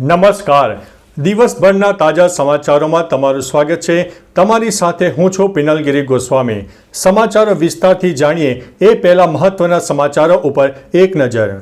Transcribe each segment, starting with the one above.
નમસ્કાર. દિવસભરના તાજા સમાચારોમાં તમારું સ્વાગત છે. તમારી સાથે હું છું પિનલગીરી ગોસ્વામી. સમાચારો વિસ્તારથી જાણીએ એ પહેલા મહત્વના સમાચારો ઉપર એક નજર.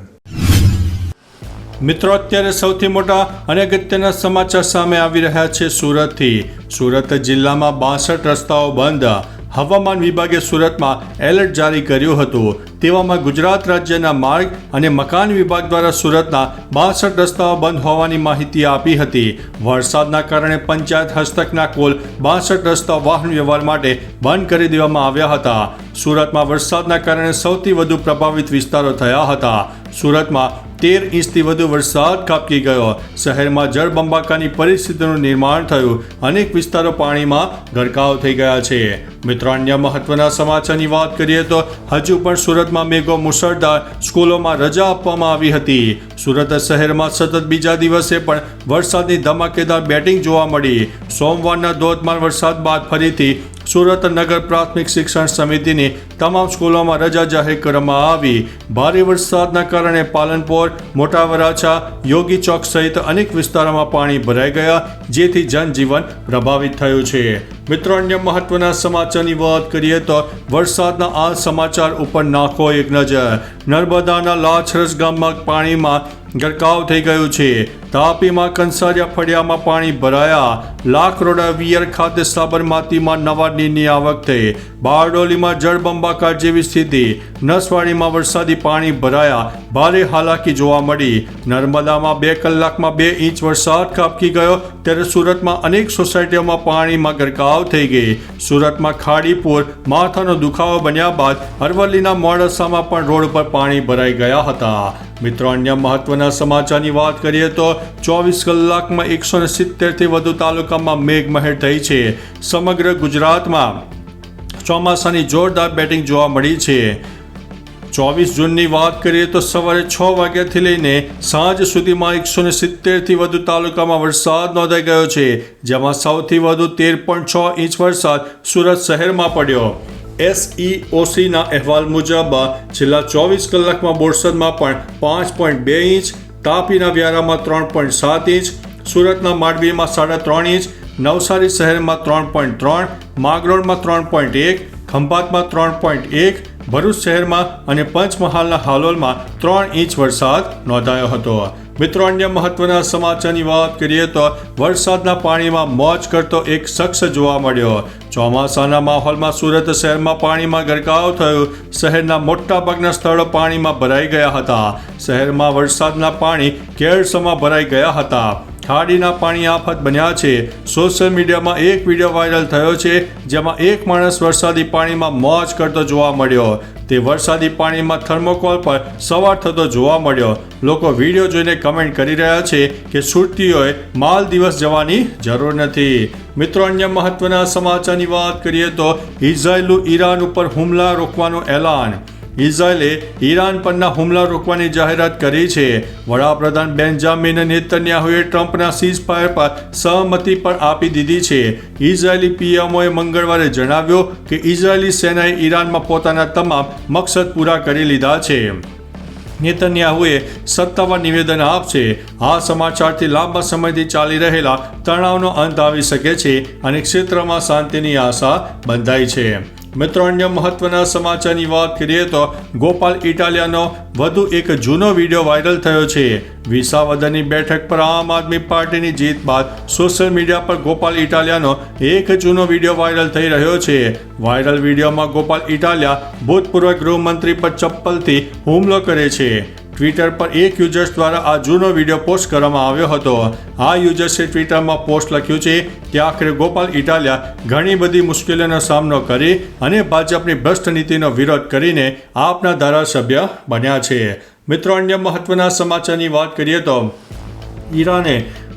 મિત્રો, અત્યારે સૌથી મોટા અને અગત્યના સમાચાર સામે આવી રહ્યા છે સુરતથી. સુરત જિલ્લામાં 62 રસ્તાઓ બંધ. હવામાન વિભાગે સુરતમાં એલર્ટ જારી કર્યું હતું. તેવામાં ગુજરાત રાજ્યના માર્ગ અને મકાન વિભાગ દ્વારા સુરતના 62 રસ્તાઓ બંધ હોવાની માહિતી આપી હતી. વરસાદના કારણે પંચાયત હસ્તકના કુલ 62 રસ્તાઓ વાહન વ્યવહાર માટે બંધ કરી દેવામાં આવ્યા હતા. સુરતમાં વરસાદના કારણે સૌથી વધુ પ્રભાવિત વિસ્તારો થયા હતા. સુરતમાં 13 ઇંચથી વધુ વરસાદ ખાબકી ગયો. શહેરમાં જળબંબાકારની પરિસ્થિતિનું નિર્માણ થયું. અનેક વિસ્તારો પાણીમાં ગરકાવ થઈ ગયા છે. મિત્રો, અન્ય મહત્વના સમાચારની વાત કરીએ તો હજુ પણ સુરતમાં મેઘો મુશળધાર. સ્કૂલોમાં રજા આપવામાં આવી હતી. સુરત શહેરમાં સતત બીજા દિવસે પણ વરસાદની ધમાકેદાર બેટિંગ જોવા મળી. સોમવારના ધોધમાર વરસાદ બાદ ફરીથી સુરત નગર પ્રાથમિક શિક્ષણ સમિતિની તમામ સ્કૂલોમાં રજા જાહેર કરવામાં આવી. ભારે વરસાદના કારણે પાલનપુર, મોટા વરાછા, યોગી ચોક સહિત અનેક વિસ્તારોમાં પાણી ભરાઈ ગયા, જેથી જનજીવન પ્રભાવિત થયું છે. મિત્રો, અન્ય મહત્વના સમાચારની વાત કરીએ તો વરસાદના આ સમાચાર ઉપર નાખો એક નજર. નર્મદાના લાછરસ ગામમાં પાણીમાં ગરકાવ થઈ ગયું છે. તાપીમાં કંસારિયા ફળિયામાં પાણી ભરાયા. લાખરોડા વિયર ખાતે સાબરમતીમાં નવા નીરની આવક થઈ. બારડોલીમાં જળબંબાકાર જેવી સ્થિતિ. નસવાડીમાં વરસાદી પાણી ભરાયા. ભારે હાલાકી જોવા મળી. નર્મદામાં 2 કલાકમાં 2 ઇંચ વરસાદ ખાબકી ગયો, ત્યારે સુરતમાં અનેક સોસાયટીઓમાં પાણીમાં ગરકાવ થઈ ગઈ. સુરતમાં ખાડીપુર માથાનો દુખાવો બન્યા બાદ અરવલ્લીના મોડાસામાં પણ રોડ પર પાણી ભરાઈ ગયા હતા. મિત્રો, અન્ય મહત્વના સમાચારની વાત કરીએ તો 24 કલાકમાં 170થી વધુ તાલુકામાં મેઘમહેર થઈ છે. સમગ્ર ગુજરાતમાં ચોમાસાની જોરદાર બેટિંગ જોવા મળી છે. 24 જૂનની વાત કરીએ તો સવારે 6 વાગ્યાથી લઈને સાંજ સુધીમાં 170થી વધુ તાલુકામાં વરસાદ નોંધાઈ ગયો છે, જેમાં સૌથી વધુ 13.6 ઇંચ વરસાદ સુરત શહેરમાં પડ્યો. SEOCના અહેવાલ મુજબ છેલ્લા 24 કલાકમાં બોરસદમાં પણ 5.2 ઇંચ, તાપીના વ્યારામાં 3.7 ઇંચ, સુરતના માંડવીમાં 3.5 ઇંચ, નવસારી શહેરમાં 3.3, માંગરોળમાં 3.1, ખંભાતમાં 3.1, ભરૂચ શહેરમાં અને પંચમહાલના હાલોલમાં 3 ઇંચ વરસાદ નોંધાયો હતો. મિત્રો, અન્ય મહત્વના સમાચારની વાત કરીએ તો વરસાદના પાણીમાં મોજ કરતો એક શખ્સ જોવા મળ્યો. ચોમાસાના માહોલમાં સુરત શહેરમાં પાણીમાં ગરકાવ થયું. શહેરના મોટાભાગના સ્થળો પાણીમાં ભરાઈ ગયા હતા. શહેરમાં વરસાદના પાણી કેળસમાં ભરાઈ ગયા હતા. ખાડીના પાણી આફત બન્યા છે. સોશિયલ મીડિયામાં એક વિડીયો વાયરલ થયો છે, જેમાં એક માણસ વરસાદી પાણીમાં મોજ કરતો જોવા મળ્યો. તે વરસાદી પાણીમાં થર્મોકોલ પર સવાર થતો જોવા મળ્યો. લોકો વિડીયો જોઈને કમેન્ટ કરી રહ્યા છે કે સુરતીઓએ માલદીવસ જવાની જરૂર નથી. મિત્રો, અન્ય મહત્વના સમાચારની વાત કરીએ તો ઇઝરાયેલનું ઈરાન ઉપર હુમલા રોકવાનું એલાન. ઇઝરાયેલે ઈરાન પરના હુમલા રોકવાની જાહેરાત કરી છે. વડાપ્રધાન બેન્જામિન નેતન્યાહુએ ટ્રમ્પના સીઝફાયર પર સહમતિ પણ આપી દીધી છે. ઇઝરાયેલી પીએમઓએ મંગળવારે જણાવ્યું કે ઇઝરાયેલી સેનાએ ઈરાનમાં પોતાના તમામ મકસદ પૂરા કરી લીધા છે. નેતન્યાહુએ સત્તાવાર નિવેદન આપશે. આ સમાચારથી લાંબા સમયથી ચાલી રહેલા તણાવનો અંત આવી શકે છે અને ક્ષેત્રમાં શાંતિની આશા બંધાઈ છે. મિત્રો, અન્ય મહત્વના સમાચારની વાત કરીએ તો ગોપાલ ઇટાલિયાનો વધુ એક જૂનો વિડીયો વાયરલ થયો છે. વિસાવદરની બેઠક પર આમ આદમી પાર્ટીની જીત બાદ સોશિયલ મીડિયા પર ગોપાલ ઇટાલિયાનો એક જૂનો વિડીયો વાયરલ થઈ રહ્યો છે. વાયરલ વિડીયોમાં ગોપાલ ઇટાલિયા ભૂતપૂર્વ ગૃહમંત્રી પર ચપ્પલથી હુમલો કરે છે. ટ્વિટર પર એક યુઝર્સ દ્વારા આ જૂનો વિડીયો પોસ્ટ કરવામાં આવ્યો હતો. આ યુઝર્સે ટ્વિટરમાં પોસ્ટ લખ્યું છે કે આખરે ગોપાલ ઇટાલિયા ઘણી બધી મુશ્કેલીઓનો સામનો કરી અને ભાજપની ભ્રષ્ટ નીતિનો વિરોધ કરીને આપના ધારાસભ્ય બન્યા છે. મિત્રો, અન્ય મહત્વના સમાચારની વાત કરીએ તો ઈરાને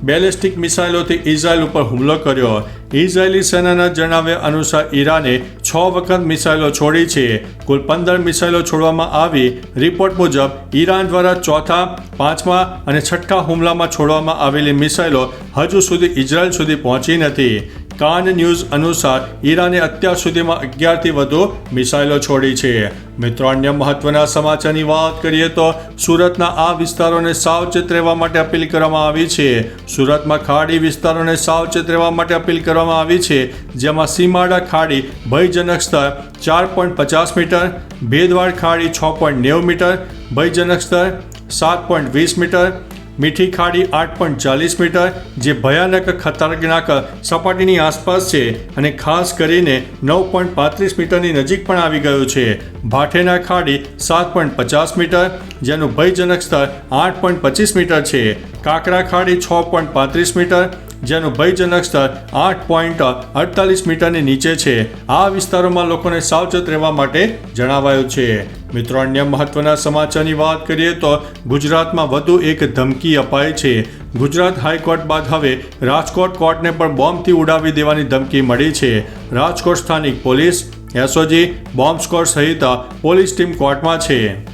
બેલિસ્ટિક મિસાઇલોથી ઇઝરાયલ ઉપર હુમલો કર્યો. ઇઝરાયેલી સેનાના જણાવ્યા અનુસાર ઈરાને 6 વખત મિસાઇલો છોડી છે. કુલ 15 મિસાઇલો છોડવામાં આવી. રિપોર્ટ મુજબ ઈરાન દ્વારા ચોથા, પાંચમા અને છઠ્ઠા હુમલામાં છોડવામાં આવેલી મિસાઇલો હજુ સુધી ઇઝરાયલ સુધી પહોંચી નથી. કાન ન્યૂઝ અનુસાર ઈરાને અત્યાર સુધીમાં 11થી વધુ મિસાઇલો છોડી છે. મિત્રો, અન્ય મહત્વના સમાચારની વાત કરીએ તો સુરતના આ વિસ્તારોને સાવચેત રહેવા માટે અપીલ કરવામાં આવી છે. સુરતમાં ખાડી વિસ્તારોને સાવચેત રહેવા માટે અપીલ કરવામાં આવી છે, જેમાં સીમાડા ખાડી ભયજનક સ્તર 4.50 મીટર, ભેદવાડ ખાડી 6.90 મીટર, ભયજનક સ્તર 7.20 મીટર, મીઠી ખાડી 8.40 મીટર, જે ભયાનક ખતરનાક સપાટીની આસપાસ છે અને ખાસ કરીને 9.35 મીટરની નજીક પણ આવી ગયું છે. ભાઠેના ખાડી 7.50 મીટર, જેનું ભયજનક સ્તર 8.25 મીટર છે. કાંકરા ખાડી 6.35 મીટર, જેનું ભયજનક સ્તર 8.48 મીટરની નીચે છે. આ વિસ્તારોમાં લોકોને સાવચેત રહેવા માટે જણાવાયું છે. મિત્રો, અન્ય મહત્વના સમાચારની વાત કરીએ તો ગુજરાતમાં વધુ એક ધમકી અપાઈ છે. ગુજરાત હાઈકોર્ટ બાદ હવે રાજકોટ કોર્ટને પણ બોમ્બથી ઉડાવી દેવાની ધમકી મળી છે. રાજકોટ સ્થાનિક પોલીસ, એસઓજી, બોમ્બ સ્ક્વોડ સહિત પોલીસ ટીમ કોર્ટમાં છે.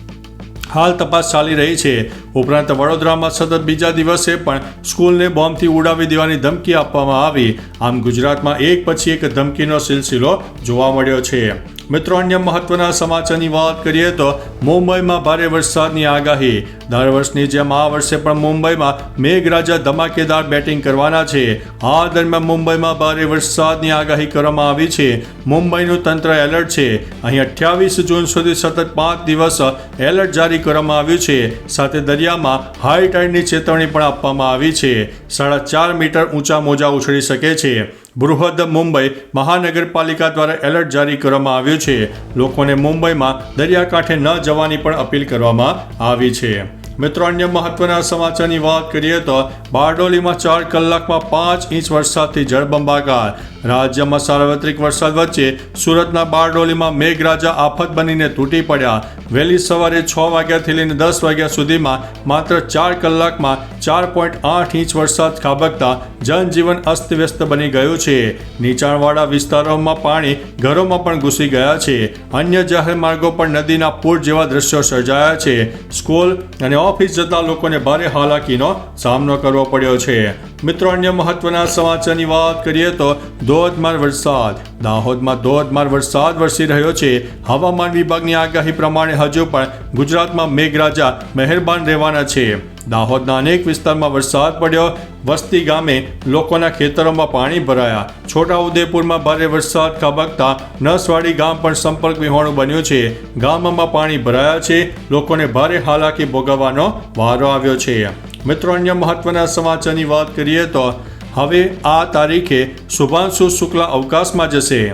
હાલ તપાસ ચાલી રહી છે. ઉપરાંત વડોદરામાં સતત બીજા દિવસે પણ સ્કૂલને બોમ્બથી ઉડાવી દેવાની ધમકી આપવામાં આવી. આમ ગુજરાતમાં એક પછી એક ધમકીનો સિલસિલો જોવા મળ્યો છે. મિત્રો, અન્ય મહત્વના સમાચારની વાત કરીએ તો મુંબઈમાં ભારે વરસાદની આગાહી. દર વર્ષની જેમ આ વર્ષે પણ મુંબઈમાં મેઘરાજા ધમાકેદાર બેટિંગ કરવાના છે. આ દરમિયાન મુંબઈમાં ભારે વરસાદની આગાહી કરવામાં આવી છે. મુંબઈનું તંત્ર એલર્ટ છે. અહીં 28 જૂન સુધી સતત 5 દિવસ એલર્ટ જારી કરવામાં આવ્યું છે. સાથે દરિયામાં હાઈ ટાઈડની ચેતવણી પણ આપવામાં આવી છે. 4.5 મીટર ઊંચા મોજા ઉછળી શકે છે. બૃહદ મુંબઈ મહાનગરપાલિકા દ્વારા એલર્ટ જારી કરવામાં આવ્યું છે. લોકોને મુંબઈમાં દરિયાકાંઠે ન જવાની પણ અપીલ કરવામાં આવી છે. મિત્રો, અન્ય મહત્વના સમાચારની વાત કરીએ તો બારડોલીમાં 4 કલાકમાં 5 ઇંચ વરસાદથી જળબંબાકાર. રાજ્યમાં સાર્વત્રિક વરસાદ વચ્ચે સુરતના બારડોલીમાં મેઘરાજા આફત બનીને તૂટી પડ્યા. વહેલી સવારે 6 વાગ્યાથી લઈને 10 વાગ્યા સુધીમાં માત્ર 4 કલાકમાં 4.8 ઇંચ વરસાદ ખાબકતા જનજીવન અસ્તવ્યસ્ત બની ગયું છે. નીચાણવાળા વિસ્તારોમાં પાણી ઘરોમાં પણ ઘૂસી ગયા છે. અન્ય જાહેર માર્ગો પર નદીના પૂર જેવા દ્રશ્યો સર્જાયા છે. સ્કૂલ અને ઓફિસ જતા લોકોને ભારે હાલાકીનો સામનો કરવો પડ્યો છે. મિત્રો, અન્ય મહત્વના સમાચારની વાત કરીએ તો ધોધમાર વરસાદ. દાહોદમાં ધોધમાર વરસાદ વરસી રહ્યો છે. હવામાન વિભાગની આગાહી પ્રમાણે હજુ પણ ગુજરાતમાં મેઘરાજા મહેરબાન રહેવાના છે. દાહોદના અનેક વિસ્તારમાં વરસાદ પડ્યો. વસ્તી ગામે લોકોના ખેતરોમાં પાણી ભરાયા. છોટાઉદેપુરમાં ભારે વરસાદ ખાબકતા નસવાડી ગામ પણ સંપર્ક વિહોણું બન્યું છે. ગામમાં પાણી ભરાયા છે. લોકોને ભારે હાલાકી ભોગવવાનો વારો આવ્યો છે. મિત્રો, અન્ય મહત્વના સમાચારની વાત કરીએ તો હવે આ તારીખે શુભાંશુ શુક્લા અવકાશમાં જશે.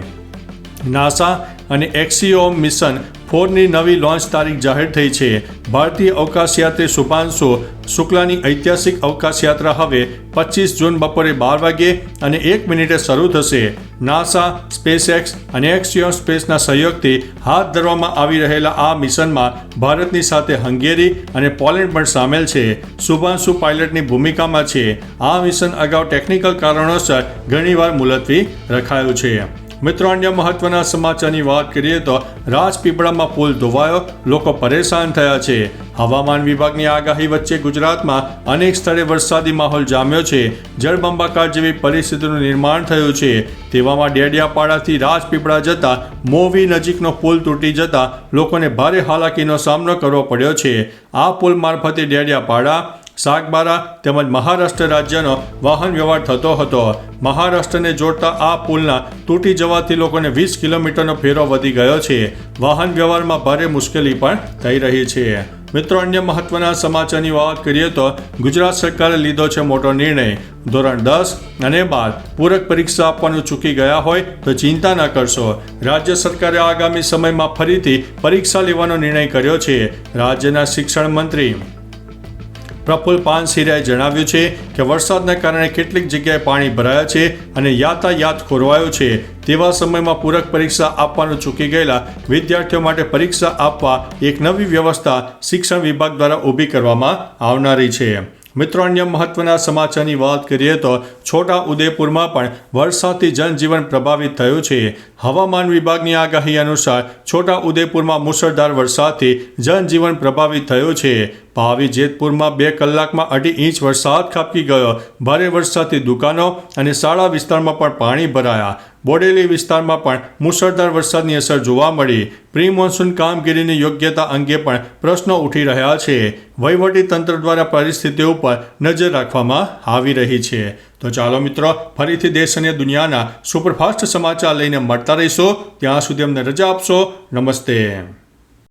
નાસા અને એક્સિયોમ મિશન 4ની નવી લોન્ચ તારીખ જાહેર થઈ છે. ભારતીય અવકાશયાત્રી શુભાંશુ શુક્લાની ઐતિહાસિક અવકાશ યાત્રા હવે 25 જૂન બપોરે 12 વાગ્યે અને 1 મિનિટે શરૂ થશે. નાસા, સ્પેસએક્સ અને એક્સિયોમ સ્પેસના સહયોગથી હાથ ધરવામાં આવી રહેલા આ મિશનમાં ભારતની સાથે હંગેરી અને પોલેન્ડ પણ સામેલ છે. શુભાંશુ પાયલટની ભૂમિકામાં છે. આ મિશન અગાઉ ટેકનિકલ કારણોસર ઘણીવાર મુલતવી રખાયું છે. મિત્રો, અન્ય મહત્વના સમાચારની વાત કરીએ તો રાજપીપળામાં પુલ ધોવાયો. લોકો પરેશાન થયા છે. હવામાન વિભાગની આગાહી વચ્ચે ગુજરાતમાં અનેક સ્થળે વરસાદી માહોલ જામ્યો છે. જળબંબાકાર જેવી પરિસ્થિતિનું નિર્માણ થયું છે. તેવામાં ડેડિયાપાડાથી રાજપીપળા જતા મોવી નજીકનો પુલ તૂટી જતા લોકોને ભારે હાલાકીનો સામનો કરવો પડ્યો છે. આ પુલ મારફતે ડેડિયાપાડા, સાગબારા તેમજ મહારાષ્ટ્ર રાજ્યનો વાહન વ્યવહાર થતો હતો. મહારાષ્ટ્રને જોડતા આ પુલના તૂટી જવાથી લોકોને 20 કિલોમીટરનો ફેરો વધી ગયો છે. વાહન વ્યવહારમાં ભારે મુશ્કેલી પણ થઈ રહી છે. મિત્રો, અન્ય મહત્વના સમાચારની વાત કરીએ તો ગુજરાત સરકારે લીધો છે મોટો નિર્ણય. ધોરણ 10 અને 12 પૂરક પરીક્ષા આપવાનું ચૂકી ગયા હોય તો ચિંતા ન કરશો. રાજ્ય સરકારે આગામી સમયમાં ફરીથી પરીક્ષા લેવાનો નિર્ણય કર્યો છે. રાજ્યના શિક્ષણ મંત્રી પ્રફુલ્લ પાનસેરિયાએ જણાવ્યું છે કે વરસાદના કારણે કેટલીક જગ્યાએ પાણી ભરાયા છે અને યાતાયાત ખોરવાયો છે. તેવા સમયમાં પૂરક પરીક્ષા આપવાનું ચૂકી ગયેલા વિદ્યાર્થીઓ માટે પરીક્ષા આપવા એક નવી વ્યવસ્થા શિક્ષણ વિભાગ દ્વારા ઊભી કરવામાં આવનારી છે. મિત્રો, અન્ય મહત્વના સમાચારની વાત કરીએ તો છોટા ઉદેપુરમાં પણ વરસાદથી જનજીવન પ્રભાવિત થયું છે. હવામાન વિભાગની આગાહી અનુસાર છોટા ઉદેપુરમાં મુશળધાર વરસાદથી જનજીવન પ્રભાવિત થયું છે. પાવી જેતપુરમાં 2 કલાકમાં 2.5 ઇંચ વરસાદ ખાબકી ગયો. ભારે વરસાદથી દુકાનો અને શાળા વિસ્તારમાં પણ પાણી ભરાયા. બોડેલી વિસ્તારમાં પણ મુશળધાર વરસાદની અસર જોવા મળી. પ્રી મોન્સૂન કામગીરીની યોગ્યતા અંગે પણ પ્રશ્નો ઉઠી રહ્યા છે. વહીવટી તંત્ર દ્વારા પરિસ્થિતિ ઉપર નજર રાખવામાં આવી રહી છે. તો ચાલો મિત્રો, ફરીથી દેશ અને દુનિયાના સુપરફાસ્ટ સમાચાર લઈને મળતા રહીશો. ત્યાં સુધી અમને રજા આપશો. નમસ્તે.